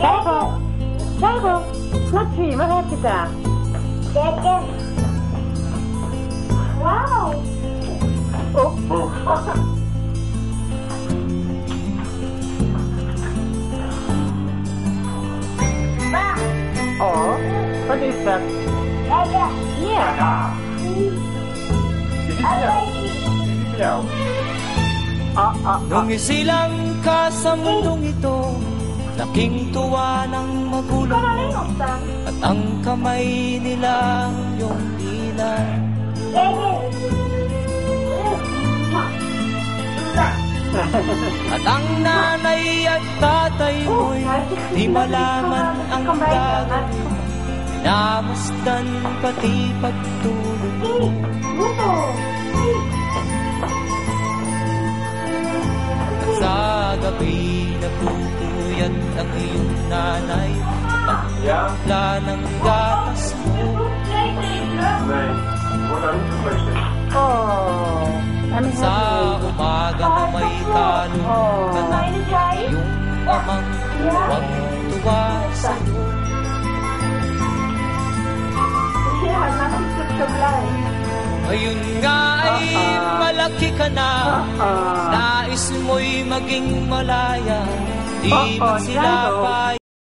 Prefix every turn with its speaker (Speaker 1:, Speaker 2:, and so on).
Speaker 1: Jago, смотри, Маракита. Вау! Oh, what is that? Yeah.
Speaker 2: Nung isilang ka sa mundong ito, laking tuwa ng magulang mo, at ang kamay nila yung dila. At ang nanay at tatay mo'y di malaman ang gagawin, namasdan pati pagtulog mo. Sa gabi nagpupuyat ang iyong nanay, pagtimpla ng gatas mo. Sa umaga na may talong ka na, iyong amang tuwang-tuwa sa'yo. Ngayon nga ay malaki ka na, nais mo'y maging malaya, di man sila pa